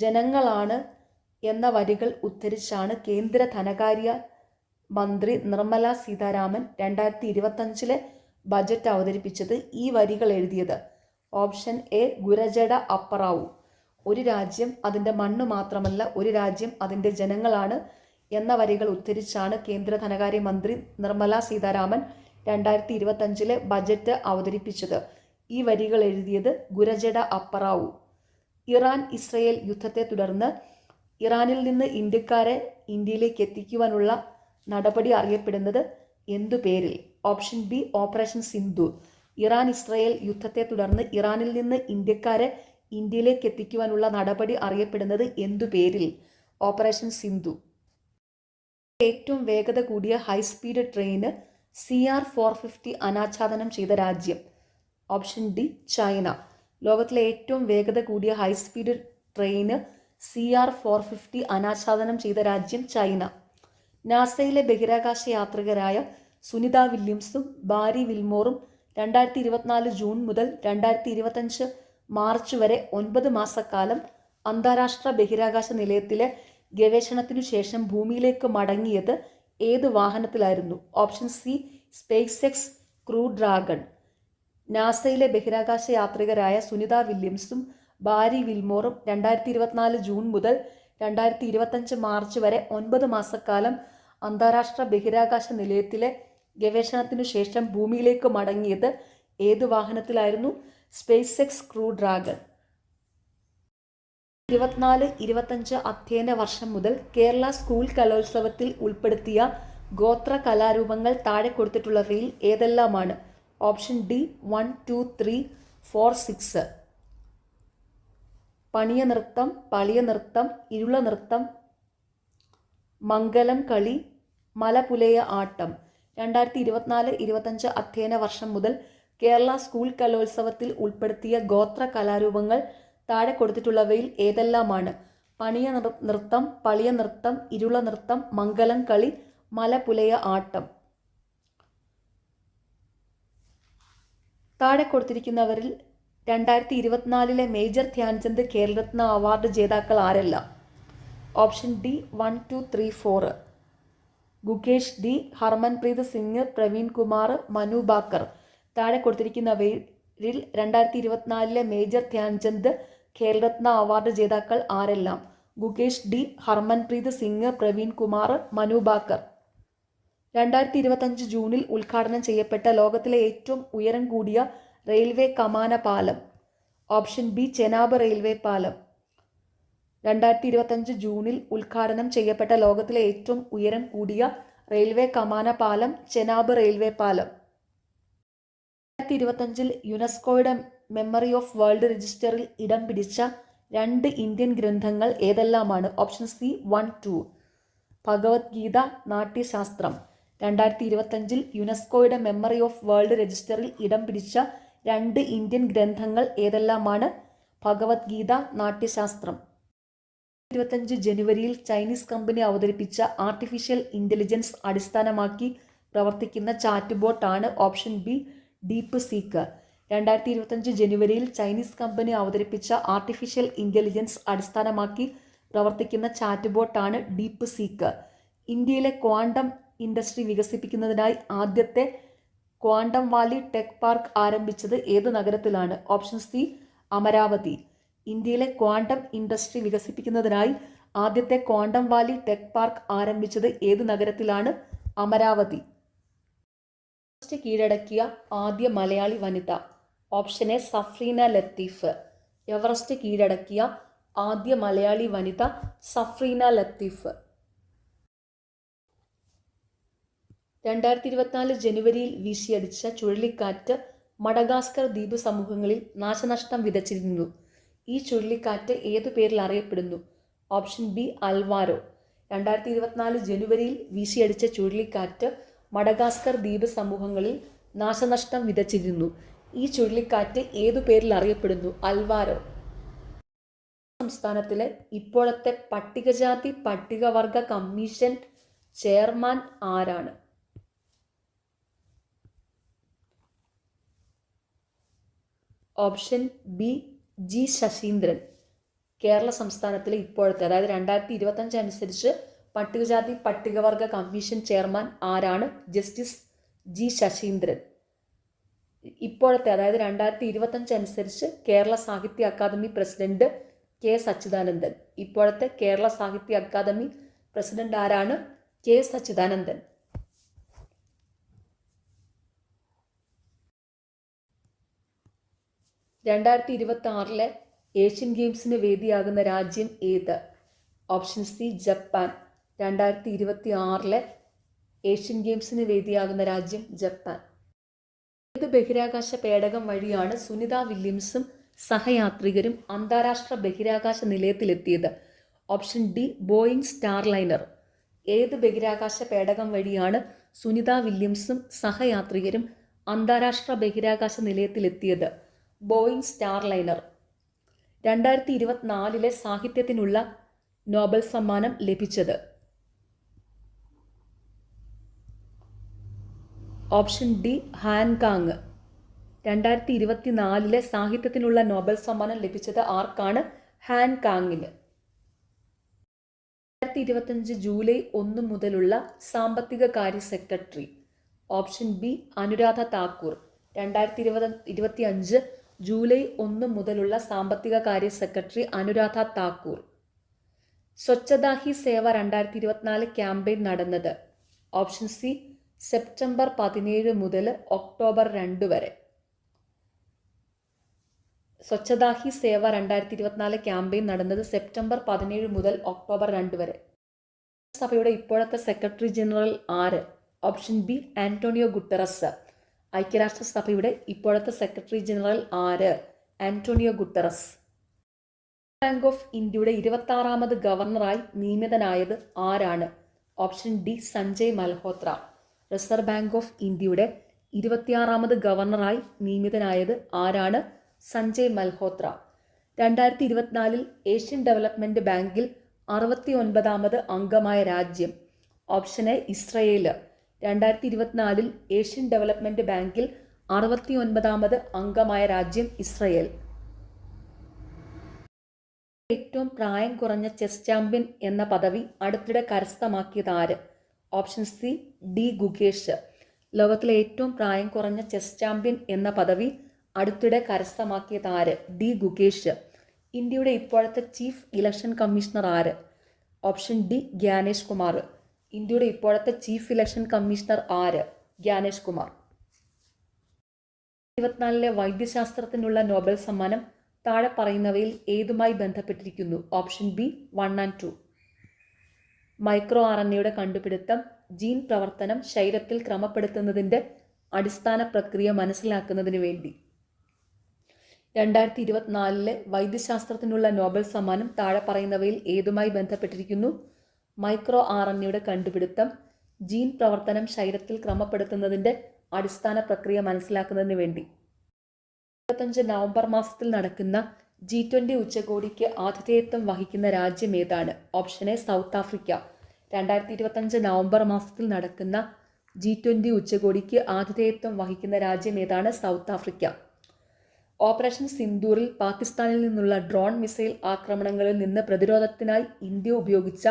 Speaker 1: ജനങ്ങളാണ് എന്ന വരികൾ ഉദ്ധരിച്ചാണ് കേന്ദ്ര ധനകാര്യ മന്ത്രി നിർമ്മല സീതാരാമൻ 2025 ബജറ്റ് അവതരിപ്പിച്ചത്. ഈ വരികൾ എഴുതിയത് ഓപ്ഷൻ എ ഗുരജട അപ്പറാവു. ഒരു രാജ്യം അതിൻ്റെ മണ്ണ് മാത്രമല്ല, ഒരു രാജ്യം അതിൻ്റെ ജനങ്ങളാണ് എന്ന വരികൾ ഉദ്ധരിച്ചാണ് കേന്ദ്ര ധനകാര്യ മന്ത്രി നിർമ്മല സീതാരാമൻ 2025 ബജറ്റ് അവതരിപ്പിച്ചത്. ഈ വരികൾ എഴുതിയത് ഗുരജട അപ്പറാവു. ഇറാൻ ഇസ്രയേൽ യുദ്ധത്തെ തുടർന്ന് ഇറാനിൽ നിന്ന് ഇന്ത്യക്കാരെ ഇന്ത്യയിലേക്ക് എത്തിക്കുവാനുള്ള നടപടി അറിയപ്പെടുന്നത് എന്തു പേരിൽ? Option B operation Sindhu. Iran Israel യുദ്ധത്തെ തുടർന്ന് ഇറാനിൽ നിന്ന് ഇന്ത്യക്കാരെ ഇന്ത്യയിലേക്ക് എത്തിക്കുവാനുള്ള നടപടി അറിയപ്പെടുന്നത് എന്തു പേരിൽ? ഓപ്പറേഷൻ സിന്ധു. ഏറ്റവും വേഗത കൂടിയ ഹൈസ്പീഡ് ട്രെയിന് CR-450 അനാച്ഛാദനം ചെയ്ത രാജ്യം? Option D China. ലോകത്തിലെ ഏറ്റവും വേഗത കൂടിയ ഹൈസ്പീഡ് ട്രെയിന് CR-450 അനാച്ഛാദനം ചെയ്ത രാജ്യം ചൈന. നാസയിലെ ബഹിരാകാശ യാത്രികരായ സുനിത വില്യംസും ബാരി വിൽമോറും 2024 ജൂൺ മുതൽ 2025 മാർച്ച് വരെ 9 മാസക്കാലം അന്താരാഷ്ട്ര ബഹിരാകാശ നിലയത്തിലെ ഗവേഷണത്തിനു ശേഷം ഭൂമിയിലേക്ക് മടങ്ങിയത് ഏത് വാഹനത്തിലായിരുന്നു? Option C SpaceX crew dragon. നാസയിലെ ബഹിരാകാശ യാത്രികരായ സുനിത വില്യംസും ബാരി വിൽമോറും 2024 ജൂൺ മുതൽ 2025 മാർച്ച് വരെ 9 മാസക്കാലം അന്താരാഷ്ട്ര ബഹിരാകാശ നിലയത്തിലെ ഗവേഷണത്തിനു ശേഷം ഭൂമിയിലേക്ക് മടങ്ങിയത് ഏത് വാഹനത്തിലായിരുന്നു? SpaceX crew dragon. 24-25 അധ്യയന വർഷം മുതൽ കേരള സ്കൂൾ കലോത്സവത്തിൽ ഉൾപ്പെടുത്തിയ ഗോത്ര കലാരൂപങ്ങൾ താഴെ കൊടുത്തിട്ടുള്ളവയിൽ ഏതെല്ലാമാണ്? Option D 1, 2, 3, 4, 6. പണിയ നൃത്തം, പളിയ നൃത്തം, ഇരുള നൃത്തം, മംഗലം കളി, മലപുലയ ആട്ടം. 2024-25 അധ്യയന വർഷം മുതൽ കേരള സ്കൂൾ കലോത്സവത്തിൽ ഉൾപ്പെടുത്തിയ ഗോത്ര കലാരൂപങ്ങൾ താഴെ കൊടുത്തിട്ടുള്ളവയിൽ ഏതെല്ലാമാണ്? പണിയ നൃത്തം, പളിയ നൃത്തം, ഇരുള നൃത്തം, മംഗലം കളി, മലപുലയ ആട്ടം. താഴെ കൊടുത്തിരിക്കുന്നവരിൽ 2024 മേജർ ധ്യാൻചന്ദ് ഖേൽരത്ന അവാർഡ് ജേതാക്കൾ ആരെല്ലാം? Option D 1, 2, 3, 4. Gukesh D, Harmanpreet Singh, Praveen Kumar, Manu Bhaker. താഴെ കൊടുത്തിരിക്കുന്നവരിൽ 2024 മേജർ ധ്യാൻചന്ദ് ഖേൽരത്ന അവാർഡ് ജേതാക്കൾ ആരെല്ലാം? ഗുകേഷ് ഡി, ഹർമൻപ്രീത് സിംഗ്, പ്രവീൺ കുമാർ, മനു ബാക്കർ. 2025 ജൂണിൽ ഉദ്ഘാടനം ചെയ്യപ്പെട്ട ലോകത്തിലെ ഏറ്റവും ഉയരം കൂടിയ റെയിൽവേ കമാന പാലം? ഓപ്ഷൻ ബി ചെനാബ് റെയിൽവേ പാലം. 2025 ജൂണിൽ ഉദ്ഘാടനം ചെയ്യപ്പെട്ട ലോകത്തിലെ ഏറ്റവും ഉയരം കൂടിയ റെയിൽവേ കമാന പാലം ചെനാബ് റെയിൽവേ പാലം. 2025 യുനെസ്കോയുടെ മെമ്മറി ഓഫ് വേൾഡ് രജിസ്റ്ററിൽ ഇടം പിടിച്ച 2 ഇന്ത്യൻ ഗ്രന്ഥങ്ങൾ ഏതെല്ലാമാണ്? Option C 1, 2. ഭഗവത്ഗീത, നാട്യശാസ്ത്രം. 2025 യുനെസ്കോയുടെ മെമ്മറി ഓഫ് വേൾഡ് രജിസ്റ്ററിൽ ഇടം പിടിച്ച 2 ഇന്ത്യൻ ഗ്രന്ഥങ്ങൾ ഏതെല്ലാമാണ്? ഭഗവത്ഗീത, നാട്യശാസ്ത്രം. 2025 ജനുവരിയിൽ ചൈനീസ് കമ്പനി അവതരിപ്പിച്ച ആർട്ടിഫിഷ്യൽ ഇൻ്റലിജൻസ് അടിസ്ഥാനമാക്കി പ്രവർത്തിക്കുന്ന ചാറ്റ് ബോട്ടാണ് ഓപ്ഷൻ ബി ഡീപ്പ് സീക്ക്. 2025 ജനുവരിയിൽ ചൈനീസ് കമ്പനി അവതരിപ്പിച്ച ആർട്ടിഫിഷ്യൽ ഇൻ്റലിജൻസ് അടിസ്ഥാനമാക്കി പ്രവർത്തിക്കുന്ന ചാറ്റ് ബോട്ടാണ് ഡീപ്പ് സീക്ക്. ഇന്ത്യയിലെ ക്വാണ്ടം ഇൻഡസ്ട്രി വികസിപ്പിക്കുന്നതിനായി ആദ്യത്തെ ക്വാണ്ടം വാലി ടെക് പാർക്ക് ആരംഭിച്ചത് ഏത് നഗരത്തിലാണ്? Option C Amaravati. ഇന്ത്യയിലെ ക്വാണ്ടം ഇൻഡസ്ട്രി വികസിപ്പിക്കുന്നതിനായി ആദ്യത്തെ ക്വാണ്ടം വാലി ടെക് പാർക്ക് ആരംഭിച്ചത് ഏത് നഗരത്തിലാണ്? അമരാവതി. എവറസ്റ്റ് കീഴടക്കിയ ആദ്യ മലയാളി വനിത? Option A Safreena Latheef. Everest കീഴടക്കിയ ആദ്യ മലയാളി വനിത സഫ്രീന ലത്തീഫ്. 2024 ജനുവരിയിൽ വീശിയടിച്ച ചുഴലിക്കാറ്റ് മഡഗാസ്കർ ദ്വീപ് സമൂഹങ്ങളിൽ നാശനഷ്ടം വിതച്ചിരുന്നു. ഈ ചുഴലിക്കാറ്റ് ഏതു പേരിൽ അറിയപ്പെടുന്നു? Option B Alvaro. 2024 ജനുവരിയിൽ വീശിയടിച്ച ചുഴലിക്കാറ്റ് മഡഗാസ്കർ ദ്വീപ് സമൂഹങ്ങളിൽ നാശനഷ്ടം വിതച്ചിരുന്നു. ഈ ചുഴലിക്കാറ്റ് ഏതു പേരിൽ അറിയപ്പെടുന്നു? അൽവാരോ. സംസ്ഥാനത്തിലെ ഇപ്പോഴത്തെ പട്ടികജാതി പട്ടികവർഗ കമ്മീഷൻ ചെയർമാൻ ആരാണ്? Option B G Saseendran. Kerala സംസ്ഥാനത്തിലെ ഇപ്പോഴത്തെ, അതായത് 2025 അനുസരിച്ച് പട്ടികജാതി പട്ടികവർഗ കമ്മീഷൻ ചെയർമാൻ ആരാണ്? Justice G Saseendran. ഇപ്പോഴത്തെ, അതായത് 2025 അനുസരിച്ച് കേരള സാഹിത്യ അക്കാദമി പ്രസിഡന്റ് കെ സച്ചിദാനന്ദൻ. ഇപ്പോഴത്തെ കേരള സാഹിത്യ അക്കാദമി പ്രസിഡന്റ് ആരാണ്? കെ സച്ചിദാനന്ദൻ. 2026 ഏഷ്യൻ ഗെയിംസിന് വേദിയാകുന്ന രാജ്യം ഏത്? Option C Japan. 2026 ഏഷ്യൻ ഗെയിംസിന് വേദിയാകുന്ന രാജ്യം ജപ്പാൻ. ഏത് ബഹിരാകാശ പേടകം വഴിയാണ് സുനിത വില്യംസും സഹയാത്രികരും അന്താരാഷ്ട്ര ബഹിരാകാശ നിലയത്തിലെത്തിയത്? Option D Boeing Starliner. ഏത് ബഹിരാകാശ പേടകം വഴിയാണ് സുനിത വില്യംസും സഹയാത്രികരും അന്താരാഷ്ട്ര ബഹിരാകാശ നിലയത്തിലെത്തിയത്? Boeing Starliner. 2024 സാഹിത്യത്തിനുള്ള നോബൽ സമ്മാനം ലഭിച്ചത്? Option D ഹാൻകാങ്. 2024 സാഹിത്യത്തിനുള്ള നോബൽ സമ്മാനം ലഭിച്ചത് ആർക്കാണ്? ഹാൻകാങ്ങിന്. 2025 ജൂലൈ 1 മുതലുള്ള സാമ്പത്തിക കാര്യ secretary? Option B Anuradha Thakur. 2025 ജൂലൈ 1 മുതലുള്ള സാമ്പത്തിക കാര്യ സെക്രട്ടറി അനുരാധ താക്കൂർ. സ്വച്ഛതാ ഹി സേവ 2024 ക്യാമ്പയിൻ നടന്നത്? ഓപ്ഷൻ സി സെപ്റ്റംബർ 17 മുതൽ ഒക്ടോബർ 2 വരെ. സ്വച്ഛതാ ഹി സേവ 2024 ക്യാമ്പയിൻ നടന്നത് സെപ്റ്റംബർ 17 മുതൽ ഒക്ടോബർ 2 വരെ. സഭയുടെ ഇപ്പോഴത്തെ സെക്രട്ടറി ജനറൽ ആര്? Option B Antonio Guterres. ഐക്യരാഷ്ട്രസഭയുടെ ഇപ്പോഴത്തെ സെക്രട്ടറി ജനറൽ ആര്? Antonio Guterres. ബാങ്ക് ഓഫ് ഇന്ത്യയുടെ 26ാമത് ഗവർണറായി നിയമിതനായത് ആരാണ്? Option D Sanjay Malhotra. Reserve bank of ഇന്ത്യയുടെ 26ാമത് ഗവർണറായി നിയമിതനായത് ആരാണ്? സഞ്ജയ് മൽഹോത്ര. 2024 ഏഷ്യൻ ഡെവലപ്മെന്റ് ബാങ്കിൽ 69ാമത് അംഗമായ രാജ്യം? Option A Israel. 2024 Asian development ബാങ്കിൽ 69ാമത് അംഗമായ രാജ്യം ഇസ്രയേൽ. ഏറ്റവും പ്രായം കുറഞ്ഞ ചെസ് ചാമ്പ്യൻ എന്ന പദവി അടുത്തിടെ കരസ്ഥമാക്കിയത് ആര്? Option C D Gukesh. ലോകത്തിലെ ഏറ്റവും പ്രായം കുറഞ്ഞ ചെസ് ചാമ്പ്യൻ എന്ന പദവി അടുത്തിടെ കരസ്ഥമാക്കിയത് ആര്? ഡി ഗുകേഷ്. ഇന്ത്യയുടെ ഇപ്പോഴത്തെ ചീഫ് ഇലക്ഷൻ കമ്മീഷണർ ആര്? Option D Gyanesh Kumar. ഇന്ത്യയുടെ ഇപ്പോഴത്തെ ചീഫ് ഇലക്ഷൻ കമ്മീഷണർ ആര്? ഗ്യാനേഷ് കുമാർ. 2024 വൈദ്യശാസ്ത്രത്തിനുള്ള നോബൽ സമ്മാനം താഴെ പറയുന്നവയിൽ ഏതുമായി ബന്ധപ്പെട്ടിരിക്കുന്നു? Option B 1 and 2. മൈക്രോ RNAയുടെ കണ്ടുപിടുത്തം ജീൻ പ്രവർത്തനം ശരീരത്തിൽ ക്രമപ്പെടുത്തുന്നതിൻ്റെ അടിസ്ഥാന പ്രക്രിയ മനസ്സിലാക്കുന്നതിന് വേണ്ടി. 2024 വൈദ്യശാസ്ത്രത്തിനുള്ള നോബൽ സമ്മാനം താഴെ പറയുന്നവയിൽ ഏതുമായി ബന്ധപ്പെട്ടിരിക്കുന്നു? മൈക്രോ RNAയുടെ കണ്ടുപിടുത്തം ജീൻ പ്രവർത്തനം ശരീരത്തിൽ ക്രമപ്പെടുത്തുന്നതിൻ്റെ അടിസ്ഥാന പ്രക്രിയ മനസ്സിലാക്കുന്നതിന് വേണ്ടി. 2025 നവംബർ മാസത്തിൽ നടക്കുന്ന G20 ഉച്ചകോടിക്ക് ആതിഥേയത്വം വഹിക്കുന്ന രാജ്യം ഏതാണ്? Option A south Africa. 2025 November മാസത്തിൽ നടക്കുന്ന G20 ഉച്ചകോടിക്ക് ആതിഥേയത്വം വഹിക്കുന്ന രാജ്യം ഏതാണ്? South Africa. ഓപ്പറേഷൻ സിന്ദൂറിൽ പാകിസ്ഥാനിൽ നിന്നുള്ള ഡ്രോൺ മിസൈൽ ആക്രമണങ്ങളിൽ നിന്ന് പ്രതിരോധത്തിനായി ഇന്ത്യ ഉപയോഗിച്ച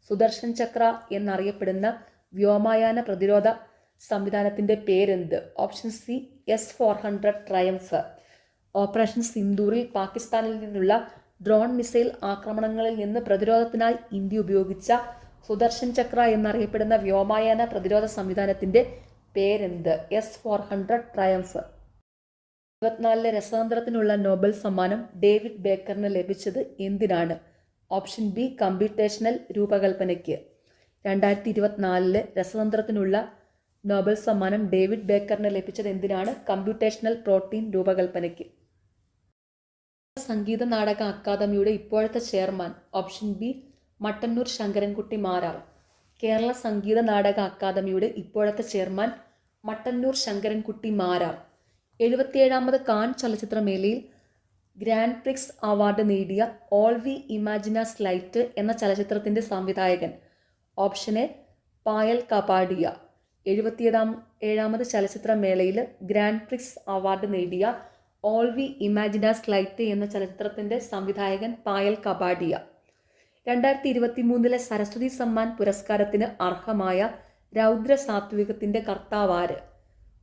Speaker 1: സുദർശൻ ചക്ര എന്നറിയപ്പെടുന്ന വ്യോമയാന പ്രതിരോധ സംവിധാനത്തിൻ്റെ പേരെന്ത്? Option C S-400 triumph. Operation സിന്ദൂറിൽ പാകിസ്ഥാനിൽ നിന്നുള്ള ഡ്രോൺ മിസൈൽ ആക്രമണങ്ങളിൽ നിന്ന് പ്രതിരോധത്തിനായി ഇന്ത്യ ഉപയോഗിച്ച സുദർശൻ ചക്ര എന്നറിയപ്പെടുന്ന വ്യോമയാന പ്രതിരോധ സംവിധാനത്തിന്റെ പേരെന്ത്? S-400 triumph. 2024 രസതന്ത്രത്തിനുള്ള നോബൽ സമ്മാനം ഡേവിഡ് ബേക്കറിന് ലഭിച്ചത് എന്തിനാണ്? ഓപ്ഷൻ ബി കമ്പ്യൂട്ടേഷണൽ രൂപകൽപ്പനയ്ക്ക്. 2024 രസതന്ത്രത്തിനുള്ള നോബൽ സമ്മാനം ഡേവിഡ് ബേക്കറിന് ലഭിച്ചത് എന്തിനാണ്? കമ്പ്യൂട്ടേഷണൽ പ്രോട്ടീൻ രൂപകൽപ്പനയ്ക്ക്. സംഗീത നാടക അക്കാദമിയുടെ ഇപ്പോഴത്തെ chairman? Option B Mattannur Sankarankutty Marar. Kerala Sangeetha Nataka അക്കാദമിയുടെ ഇപ്പോഴത്തെ ചെയർമാൻ മട്ടന്നൂർ ശങ്കരൻകുട്ടി മാരാർ. 77ാമത് കാൻ ചലച്ചിത്രമേളയിൽ ഗ്രാൻഡ് പ്രിക്സ് അവാർഡ് നേടിയ ഓൾ വി ഇമാജിനാസ് ലൈറ്റ് എന്ന ചലച്ചിത്രത്തിന്റെ സംവിധായകൻ? Option A Payal Kapadia. 77ാമത് ചലച്ചിത്രമേളയിൽ ഗ്രാൻഡ് പ്രിക്സ് അവാർഡ് നേടിയ ഓൾ വി ഇമാജിനാസ് ലൈറ്റ് എന്ന ചലച്ചിത്രത്തിന്റെ സംവിധായകൻ പായൽ കപാഡിയ. 2023 സരസ്വതി സമ്മാൻ പുരസ്കാരത്തിന് അർഹമായ രൗദ്ര സാത്വികത്തിന്റെ കർത്താവാര്?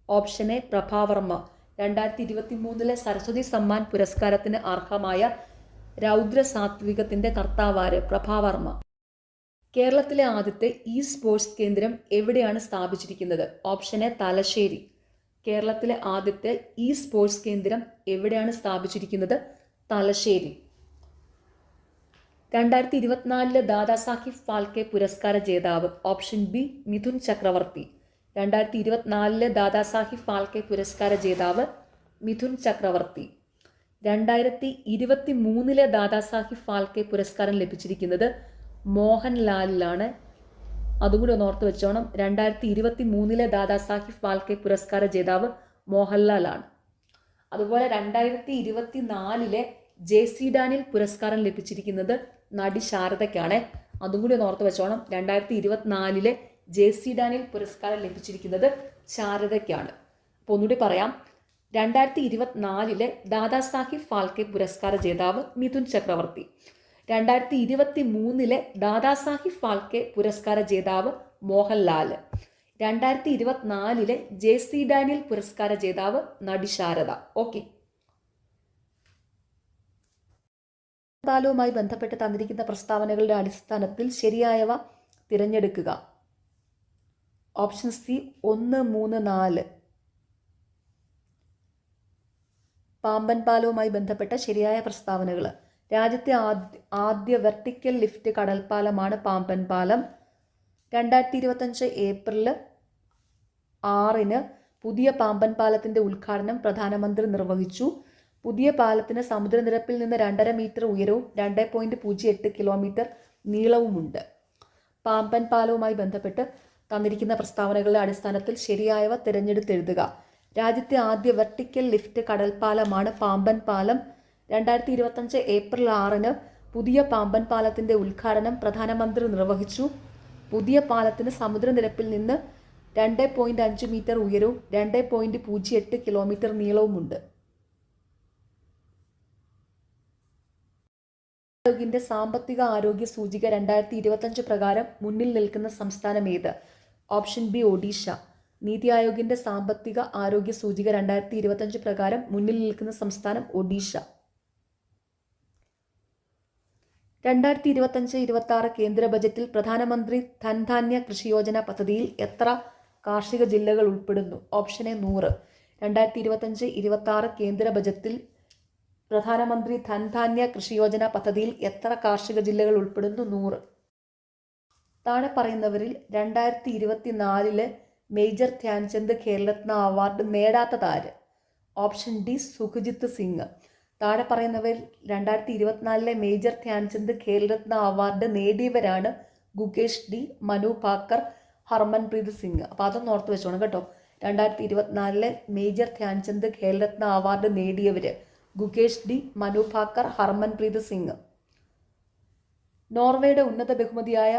Speaker 1: Option A Prabha Varma. 2023 സരസ്വതി സമ്മാൻ പുരസ്കാരത്തിന് അർഹമായ രൗദ്ര സാത്വികത്തിന്റെ കർത്താവാര്? പ്രഭാവർമ്മ. കേരളത്തിലെ ആദ്യത്തെ ഇ സ്പോർട്സ് കേന്ദ്രം എവിടെയാണ് സ്ഥാപിച്ചിരിക്കുന്നത്? Option A Thalassery. കേരളത്തിലെ ആദ്യത്തെ ഇ സ്പോർട്സ് കേന്ദ്രം എവിടെയാണ് സ്ഥാപിച്ചിരിക്കുന്നത്? തലശ്ശേരി. 2024 ദാദാസാഹിബ് ഫാൽക്കെ പുരസ്കാര ജേതാവ്? ഓപ്ഷൻ ബി മിഥുൻ ചക്രവർത്തി. 2024 ദാദാസാഹിബ് ഫാൽക്കെ പുരസ്കാര ജേതാവ് മിഥുൻ ചക്രവർത്തി. 2023 ദാദാസാഹിബ് ഫാൽക്കെ പുരസ്കാരം ലഭിച്ചിരിക്കുന്നത് മോഹൻലാലിലാണ്. അതുകൂടി ഒന്ന് ഓർത്ത് വെച്ചോണം. 2023 ദാദാസാഹിബ് ഫാൽക്കെ പുരസ്കാര ജേതാവ് മോഹൻലാലാണ്. അതുപോലെ 2024 JC ഡാനിയൽ പുരസ്കാരം ലഭിച്ചിരിക്കുന്നത് നടി ശാരദയ്ക്കാണ്. അതും കൂടി ഒന്ന് ഓർത്ത് വെച്ചോണം. 2024 JC ഡാനിയൽ പുരസ്കാരം ലഭിച്ചിരിക്കുന്നത് ശാരദയ്ക്കാണ്. അപ്പോൾ ഒന്നുകൂടി പറയാം. 2024 ദാദാസാഹിബ് ഫാൽക്കെ പുരസ്കാര ജേതാവ് മിഥുൻ ചക്രവർത്തി. 2023 ദാദാസാഹിബ് ഫാൽക്കെ പുരസ്കാര ജേതാവ് മോഹൻലാൽ. 2024 JC ഡാനിയൽ പുരസ്കാര ജേതാവ് നടി ശാരദ. ഓക്കെ. പാലവുമായി ബന്ധപ്പെട്ട് തന്നിരിക്കുന്ന പ്രസ്താവനകളുടെ അടിസ്ഥാനത്തിൽ ശരിയായവ തിരഞ്ഞെടുക്കുക. Option C 1, 3, 4. പാമ്പൻ പാലവുമായി ബന്ധപ്പെട്ട ശരിയായ പ്രസ്താവനകൾ. രാജ്യത്തെ ആദ്യ വെർട്ടിക്കൽ ലിഫ്റ്റ് കടൽപ്പാലമാണ് പാമ്പൻ പാലം. 2025 ഏപ്രിൽ 6 പുതിയ പാമ്പൻ പാലത്തിന്റെ ഉദ്ഘാടനം പ്രധാനമന്ത്രി നിർവഹിച്ചു. പുതിയ പാലത്തിന് സമുദ്രനിരപ്പിൽ നിന്ന് 2.5 മീറ്റർ ഉയരവും 2.08 കിലോമീറ്റർ നീളവുമുണ്ട്. പാമ്പൻ പാലവുമായി ബന്ധപ്പെട്ട് തന്നിരിക്കുന്ന പ്രസ്താവനകളുടെ അടിസ്ഥാനത്തിൽ ശരിയായവ തിരഞ്ഞെടുത്തെഴുതുക. രാജ്യത്തെ ആദ്യ വെർട്ടിക്കൽ ലിഫ്റ്റ് കടൽപ്പാലമാണ് പാമ്പൻ പാലം. 2025 ഏപ്രിൽ 6 പുതിയ പാമ്പൻ പാലത്തിന്റെ ഉദ്ഘാടനം പ്രധാനമന്ത്രി നിർവഹിച്ചു. പുതിയ പാലത്തിന് സമുദ്രനിരപ്പിൽ നിന്ന് 2.5 മീറ്റർ ഉയരവും 2.08 കിലോമീറ്റർ നീളവുമുണ്ട്. ആയോഗിന്റെ സാമ്പത്തിക ആരോഗ്യ സൂചിക 2025 പ്രകാരം മുന്നിൽ നിൽക്കുന്ന സംസ്ഥാനം ഏത്? Option B Odisha. നീതി ആയോഗിന്റെ സാമ്പത്തിക ആരോഗ്യ സൂചിക 2025 പ്രകാരം മുന്നിൽ നിൽക്കുന്ന സംസ്ഥാനം ഒഡീഷ. 2025-26 കേന്ദ്ര ബജറ്റിൽ പ്രധാനമന്ത്രി ധൻധാന്യ കൃഷി യോജന പദ്ധതിയിൽ എത്ര കാർഷിക ജില്ലകൾ ഉൾപ്പെടുന്നു? Option A 100. 2025-26 കേന്ദ്ര ബജറ്റിൽ പ്രധാനമന്ത്രി ധൻധാന്യ കൃഷി യോജന പദ്ധതിയിൽ എത്ര കാർഷിക ജില്ലകൾ ഉൾപ്പെടുന്നു? 100. താഴെ പറയുന്നവരിൽ 2024 മേജർ ധ്യാൻചന്ദ് ഖേൽരത്ന അവാർഡ് നേടാത്തതാര്? Option D Sukhjeet Singh. താഴെ പറയുന്നവരിൽ 2024 മേജർ ധ്യാൻചന്ദ് ഖേൽരത്ന അവാർഡ് നേടിയവരാണ് ഗുകേഷ് ഡി, മനു ഭാക്കർ, ഹർമൻപ്രീത് സിംഗ്. അപ്പോൾ അതൊന്ന് ഓർത്ത് വെച്ചോണം കേട്ടോ. 2024 മേജർ ധ്യാൻചന്ദ് ഖേൽരത്ന അവാർഡ് നേടിയവര് ഗുകേഷ് ഡി, മനു ഭാക്കർ, ഹർമൻപ്രീത് സിംഗ്. നോർവേയുടെ ഉന്നത ബഹുമതിയായ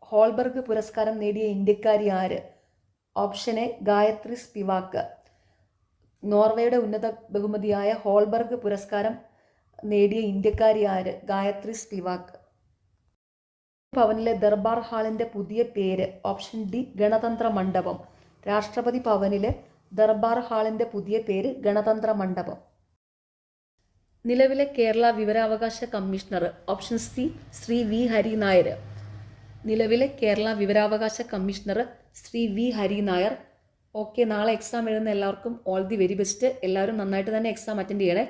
Speaker 1: ഹോൾബർഗ് പുരസ്കാരം നേടിയ ഇന്ത്യക്കാരി ആര്? Option A Gayatri Spivak. നോർവേയുടെ ഉന്നത ബഹുമതിയായ ഹോൾബർഗ് പുരസ്കാരം നേടിയ ഇന്ത്യക്കാരി ആര്? ഗായത്രി സ്പിവാക്ക്. ഭവനിലെ ദർബാർ ഹാളിന്റെ പുതിയ പേര്? ഓപ്ഷൻ ഡി ഗണതന്ത്ര മണ്ഡപം. രാഷ്ട്രപതി ഭവനിലെ ദർബാർ ഹാളിന്റെ പുതിയ പേര് ഗണതന്ത്ര മണ്ഡപം. നിലവിലെ കേരള വിവരാവകാശ commissioner option C Shri V Hari Nair. നിലവിലെ കേരള വിവരാവകാശ commissioner Shri V Hari Nair. Okay, നാളെ എക്സാം എഴുതുന്ന എല്ലാവർക്കും ഓൾ ദി വെരി ബെസ്റ്റ്. എല്ലാവരും നന്നായിട്ട് തന്നെ എക്സാം അറ്റൻഡ് ചെയ്യണേ.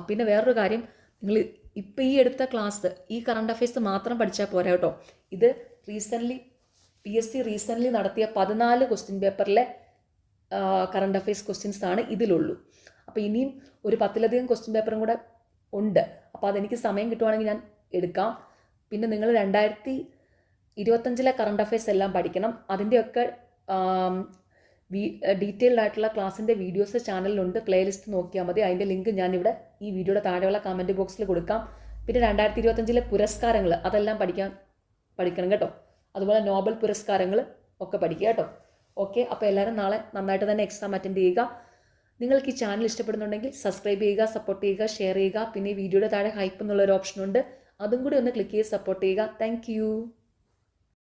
Speaker 1: പിന്നെ വേറൊരു കാര്യം, നിങ്ങൾ ഇപ്പോൾ ഈ എടുത്ത ക്ലാസ് ഈ കറണ്ട് അഫയേഴ്സ് മാത്രം പഠിച്ചാൽ പോരാ കേട്ടോ. ഇത് PSC റീസെൻ്റ്ലി നടത്തിയ 14 ക്വസ്റ്റ്യൻ പേപ്പറിലെ കറണ്ട് അഫയേഴ്സ് ക്വസ്റ്റ്യൻസ് ആണ് ഇതിലുള്ളൂ. അപ്പോൾ ഇനിയും ഒരു 10ലധികം ക്വസ്റ്റ്യൻ പേപ്പറും കൂടെ ഉണ്ട്. അപ്പോൾ അതെനിക്ക് സമയം കിട്ടുവാണെങ്കിൽ ഞാൻ എടുക്കാം. പിന്നെ നിങ്ങൾ 2025 കറണ്ട് അഫയേഴ്സ് എല്ലാം പഠിക്കണം. അതിൻ്റെയൊക്കെ ഡീറ്റെയിൽഡ് ആയിട്ടുള്ള ക്ലാസ്സിൻ്റെ വീഡിയോസ് ചാനലിലുണ്ട്. പ്ലേലിസ്റ്റ് നോക്കിയാൽ മതി. അതിൻ്റെ ലിങ്ക് ഞാനിവിടെ ഈ വീഡിയോയുടെ താഴെയുള്ള കമൻറ്റ് ബോക്സിൽ കൊടുക്കാം. പിന്നെ 2025 പുരസ്കാരങ്ങൾ അതെല്ലാം പഠിക്കണം കേട്ടോ. അതുപോലെ നോബൽ പുരസ്കാരങ്ങൾ ഒക്കെ പഠിക്കുക കേട്ടോ. ഓക്കെ, അപ്പോൾ എല്ലാവരും നാളെ നന്നായിട്ട് തന്നെ എക്സാം അറ്റൻഡ് ചെയ്യുക. നിങ്ങൾക്ക് ഈ ചാനൽ ഇഷ്ടപ്പെടുന്നുണ്ടെങ്കിൽ സബ്സ്ക്രൈബ് ചെയ്യുക, സപ്പോർട്ട് ചെയ്യുക, ഷെയർ ചെയ്യുക. പിന്നെ ഈ വീഡിയോയുടെ താഴെ ഹൈപ്പ് എന്നുള്ളൊരു ഓപ്ഷനുണ്ട്, അതും കൂടി ഒന്ന് ക്ലിക്ക് ചെയ്ത് സപ്പോർട്ട് ചെയ്യുക. താങ്ക്